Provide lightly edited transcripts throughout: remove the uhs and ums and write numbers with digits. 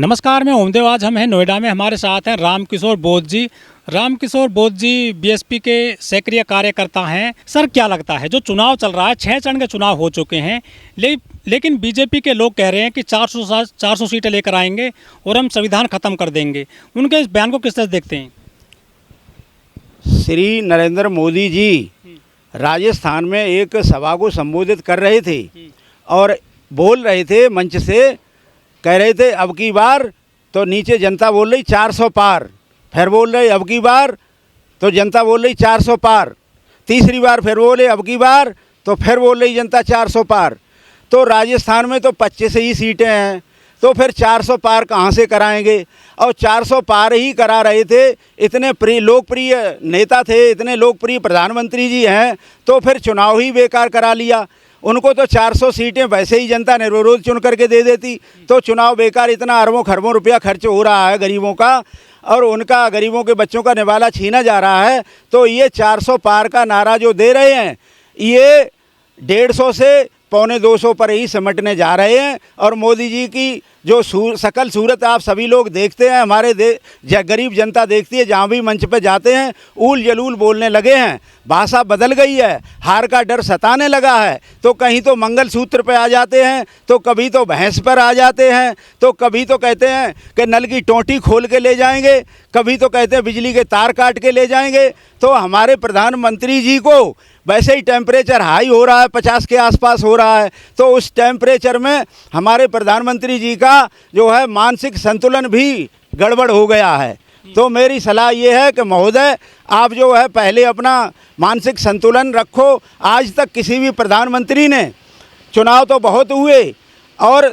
नमस्कार, मैं ओमदेव। आज हम हैं नोएडा में। हमारे साथ हैं रामकिशोर बोध जी। रामकिशोर बोध जी बीएसपी के सक्रिय कार्यकर्ता हैं। सर, क्या लगता है जो चुनाव चल रहा है, 6 चरण के चुनाव हो चुके हैं, लेकिन बीजेपी के लोग कह रहे हैं कि 400 सीटें लेकर आएंगे और हम संविधान खत्म कर देंगे। उनके इस बयान को किस तरह देखते हैं? श्री नरेंद्र मोदी जी राजस्थान में एक सभा को संबोधित कर रहे थे और बोल रहे थे, मंच से कह रहे थे अब की बार, तो नीचे जनता बोल रही 400 पार। फिर बोल रहे अब की बार, तो जनता बोल रही 400 पार। तीसरी बार फिर बोले अब की बार, तो फिर बोल रही जनता 400 पार। तो राजस्थान में तो 25 ही सीटें हैं, तो फिर 400 पार कहाँ से कराएंगे? और 400 पार ही करा रहे थे। इतने लोकप्रिय नेता थे, इतने लोकप्रिय प्रधानमंत्री जी हैं, तो फिर चुनाव ही बेकार करा लिया। उनको तो 400 सीटें वैसे ही जनता निर्विरोध चुन करके दे देती, तो चुनाव बेकार। इतना अरबों खरबों रुपया खर्च हो रहा है गरीबों का, और उनका गरीबों के बच्चों का निवाला छीना जा रहा है। तो ये 400 पार का नारा जो दे रहे हैं, ये 150 से 125 पर ही सिमटने जा रहे हैं। और मोदी जी की जो सकल सूरत आप सभी लोग देखते हैं, हमारे गरीब जनता देखती है, जहाँ भी मंच पे जाते हैं ऊल जलूल बोलने लगे हैं। भाषा बदल गई है, हार का डर सताने लगा है। तो कहीं तो मंगलसूत्र पे आ जाते हैं, तो कभी तो भैंस पर आ जाते हैं, तो कभी तो कहते हैं कि नल की टोंटी खोल के ले जाएंगे, कभी तो कहते हैं बिजली के तार काट के ले जाएंगे। तो हमारे प्रधानमंत्री जी को वैसे ही टेम्परेचर हाई हो रहा है, 50 के आसपास हो रहा है। तो उस टेम्परेचर में हमारे प्रधानमंत्री जी का जो है मानसिक संतुलन भी गड़बड़ हो गया है। तो मेरी सलाह ये है कि महोदय, आप जो है पहले अपना मानसिक संतुलन रखो। आज तक किसी भी प्रधानमंत्री ने, चुनाव तो बहुत हुए और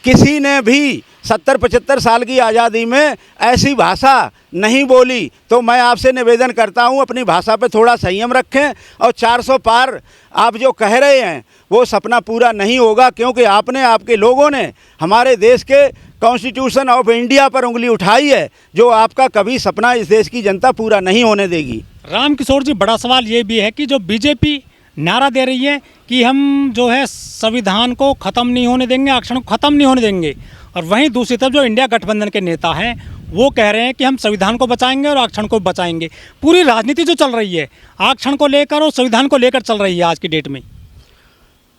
किसी ने भी 70-75 साल की आज़ादी में ऐसी भाषा नहीं बोली। तो मैं आपसे निवेदन करता हूं, अपनी भाषा पे थोड़ा संयम रखें। और 400 पार आप जो कह रहे हैं वो सपना पूरा नहीं होगा, क्योंकि आपने, आपके लोगों ने हमारे देश के कॉन्स्टिट्यूशन ऑफ इंडिया पर उंगली उठाई है, जो आपका कभी सपना इस देश की जनता पूरा नहीं होने देगी। रामकिशोर जी, बड़ा सवाल ये भी है कि जो बीजेपी नारा दे रही है कि हम जो है संविधान को ख़त्म नहीं होने देंगे, आरक्षण को ख़त्म नहीं होने देंगे, और वहीं दूसरी तरफ जो इंडिया गठबंधन के नेता हैं वो कह रहे हैं कि हम संविधान को बचाएंगे और आरक्षण को बचाएंगे। पूरी राजनीति जो चल रही है आरक्षण को लेकर और संविधान को लेकर चल रही है आज की डेट में।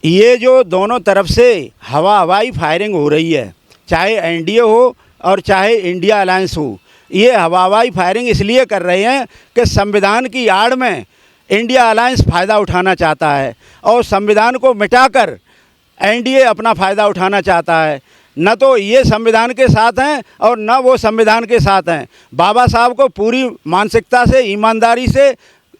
ये जो दोनों तरफ से हवाई फायरिंग हो रही है, चाहे एनडीए हो और चाहे इंडिया अलायंस हो, ये हवाई फायरिंग इसलिए कर रहे हैं कि संविधान की आड़ में इंडिया अलायंस फ़ायदा उठाना चाहता है और संविधान को मिटाकर एनडीए अपना फ़ायदा उठाना चाहता है। न तो ये संविधान के साथ हैं और न वो संविधान के साथ हैं। बाबा साहब को पूरी मानसिकता से, ईमानदारी से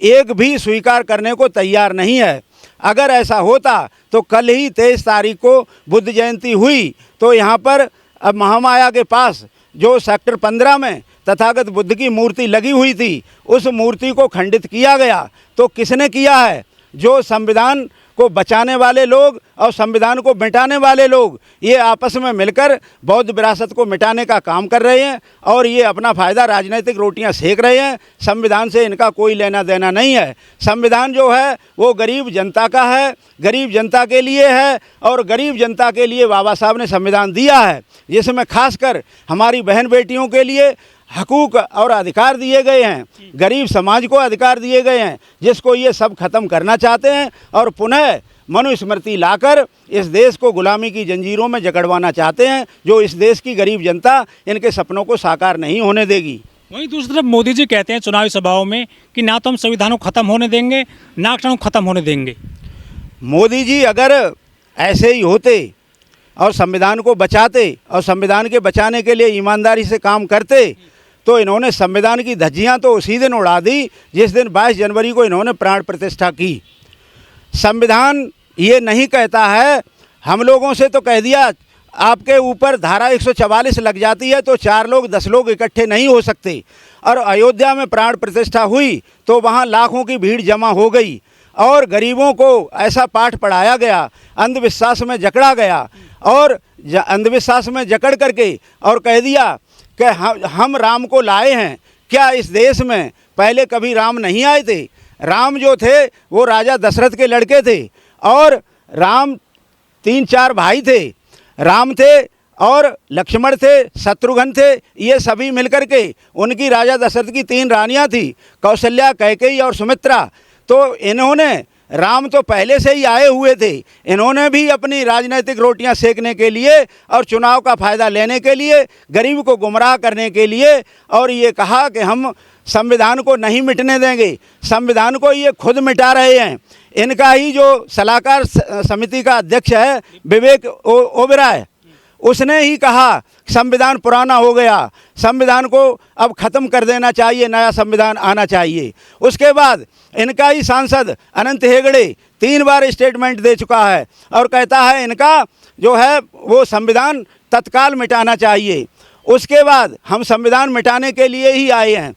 एक भी स्वीकार करने को तैयार नहीं है। अगर ऐसा होता तो कल ही 23 तारीख को बुद्ध जयंती हुई, तो यहाँ पर अब महामाया के पास जो सेक्टर 15 में तथागत बुद्ध की मूर्ति लगी हुई थी, उस मूर्ति को खंडित किया गया। तो किसने किया है? जो संविधान को बचाने वाले लोग और संविधान को मिटाने वाले लोग, ये आपस में मिलकर बौद्ध विरासत को मिटाने का काम कर रहे हैं और ये अपना फ़ायदा, राजनीतिक रोटियां सेक रहे हैं। संविधान से इनका कोई लेना देना नहीं है। संविधान जो है वो गरीब जनता का है, गरीब जनता के लिए है, और गरीब जनता के लिए बाबा साहब ने संविधान दिया है, जिसमें खासकर हमारी बहन बेटियों के लिए हकूक़ और अधिकार दिए गए हैं, गरीब समाज को अधिकार दिए गए हैं, जिसको ये सब खत्म करना चाहते हैं और पुनः मनुस्मृति लाकर इस देश को गुलामी की जंजीरों में जकड़वाना चाहते हैं, जो इस देश की गरीब जनता इनके सपनों को साकार नहीं होने देगी। वहीं दूसरी तरफ मोदी जी कहते हैं चुनावी सभाओं में कि ना तो हम संविधान को ख़त्म होने देंगे, ना आरक्षण को ख़त्म होने देंगे। मोदी जी अगर ऐसे ही होते और संविधान को बचाते और संविधान के बचाने के लिए ईमानदारी से काम करते, तो इन्होंने संविधान की धज्जियां तो उसी दिन उड़ा दी जिस दिन 22 जनवरी को इन्होंने प्राण प्रतिष्ठा की। संविधान ये नहीं कहता है, हम लोगों से तो कह दिया आपके ऊपर धारा 144 लग जाती है तो 4 लोग 10 लोग इकट्ठे नहीं हो सकते। और अयोध्या में प्राण प्रतिष्ठा हुई तो वहाँ लाखों की भीड़ जमा हो गई और गरीबों को ऐसा पाठ पढ़ाया गया, अंधविश्वास में जकड़ा गया, और अंधविश्वास में जकड़ करके और कह दिया कि हम राम को लाए हैं। क्या इस देश में पहले कभी राम नहीं आए थे? राम जो थे वो राजा दशरथ के लड़के थे और राम 3-4 भाई थे। राम थे और लक्ष्मण थे, शत्रुघ्न थे, ये सभी मिलकर के, उनकी राजा दशरथ की 3 रानियां थी, कौशल्या, कैकेयी और सुमित्रा। तो इन्होंने, राम तो पहले से ही आए हुए थे, इन्होंने भी अपनी राजनीतिक रोटियां सेकने के लिए और चुनाव का फ़ायदा लेने के लिए, गरीब को गुमराह करने के लिए, और ये कहा कि हम संविधान को नहीं मिटने देंगे। संविधान को ये खुद मिटा रहे हैं। इनका ही जो सलाहकार समिति का अध्यक्ष है विवेक ओबेरॉय, उसने ही कहा संविधान पुराना हो गया, संविधान को अब ख़त्म कर देना चाहिए, नया संविधान आना चाहिए। उसके बाद इनका ही सांसद अनंत हेगड़े 3 बार स्टेटमेंट दे चुका है और कहता है इनका जो है वो संविधान तत्काल मिटाना चाहिए। उसके बाद हम संविधान मिटाने के लिए ही आए हैं।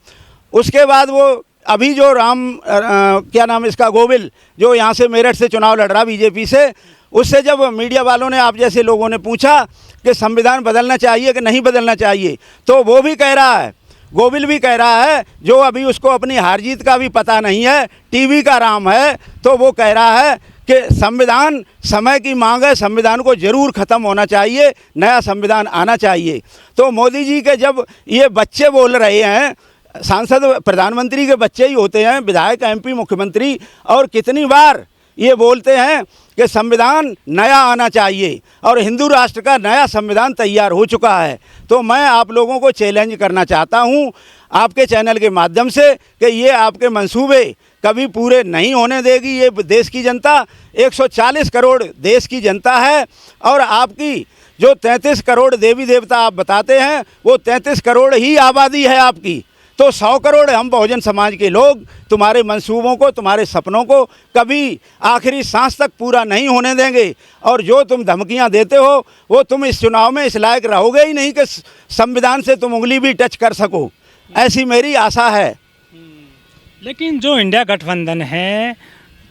उसके बाद वो अभी जो क्या नाम इसका, गोविल, जो यहाँ से मेरठ से चुनाव लड़ रहा बीजेपी से, उससे जब मीडिया वालों ने, आप जैसे लोगों ने पूछा कि संविधान बदलना चाहिए कि नहीं बदलना चाहिए, तो वो भी कह रहा है, गोविल भी कह रहा है, जो अभी उसको अपनी हार जीत का भी पता नहीं है, टीवी का राम है, तो वो कह रहा है कि संविधान समय की मांग है, संविधान को ज़रूर ख़त्म होना चाहिए, नया संविधान आना चाहिए। तो मोदी जी के जब ये बच्चे बोल रहे हैं, सांसद प्रधानमंत्री के बच्चे ही होते हैं, विधायक, एमपी, मुख्यमंत्री, और कितनी बार ये बोलते हैं कि संविधान नया आना चाहिए और हिंदू राष्ट्र का नया संविधान तैयार हो चुका है। तो मैं आप लोगों को चैलेंज करना चाहता हूं आपके चैनल के माध्यम से कि ये आपके मंसूबे कभी पूरे नहीं होने देगी ये देश की जनता। 140 करोड़ देश की जनता है और आपकी जो 33 करोड़ देवी देवता आप बताते हैं, वो 33 करोड़ ही आबादी है आपकी। तो 100 करोड़ हम बहुजन समाज के लोग तुम्हारे मंसूबों को, तुम्हारे सपनों को कभी आखिरी सांस तक पूरा नहीं होने देंगे। और जो तुम धमकियां देते हो, वो तुम इस चुनाव में इस लायक रहोगे ही नहीं कि संविधान से तुम उंगली भी टच कर सको, ऐसी मेरी आशा है। लेकिन जो इंडिया गठबंधन है,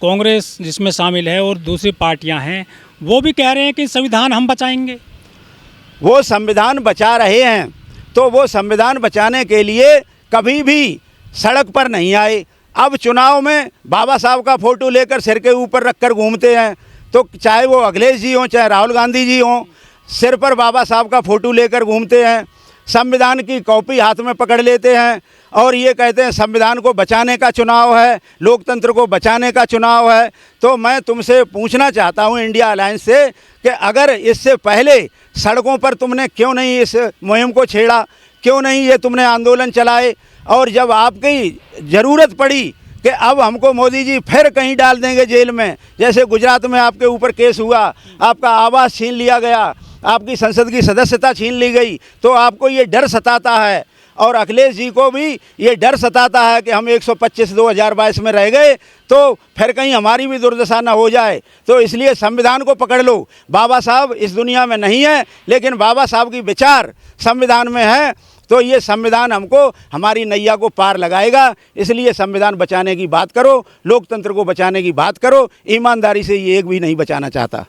कांग्रेस जिसमें शामिल है और दूसरी पार्टियां हैं, वो भी कह रहे हैं कि संविधान हम बचाएंगे। वो संविधान बचा रहे हैं, तो वो संविधान बचाने के लिए कभी भी सड़क पर नहीं आए। अब चुनाव में बाबा साहब का फ़ोटो लेकर सिर के ऊपर रखकर घूमते हैं, तो चाहे वो अखिलेश जी हों, चाहे राहुल गांधी जी हों, सिर पर बाबा साहब का फ़ोटो लेकर घूमते हैं, संविधान की कॉपी हाथ में पकड़ लेते हैं और ये कहते हैं संविधान को बचाने का चुनाव है, लोकतंत्र को बचाने का चुनाव है। तो मैं तुमसे पूछना चाहता हूँ इंडिया अलायंस से कि अगर इससे पहले सड़कों पर तुमने क्यों नहीं इस मुहिम को छेड़ा, क्यों नहीं ये तुमने आंदोलन चलाए, और जब आपकी ज़रूरत पड़ी कि अब हमको मोदी जी फिर कहीं डाल देंगे जेल में, जैसे गुजरात में आपके ऊपर केस हुआ, आपका आवास छीन लिया गया, आपकी संसद की सदस्यता छीन ली गई, तो आपको ये डर सताता है और अखिलेश जी को भी ये डर सताता है कि हम 125 2022 में रह गए तो फिर कहीं हमारी भी दुर्दशा न हो जाए। तो इसलिए संविधान को पकड़ लो। बाबा साहब इस दुनिया में नहीं है, लेकिन बाबा साहब की विचार संविधान में है। तो ये संविधान हमको हमारी नैया को पार लगाएगा। इसलिए संविधान बचाने की बात करो, लोकतंत्र को बचाने की बात करो। ईमानदारी से ये एक भी नहीं बचाना चाहता।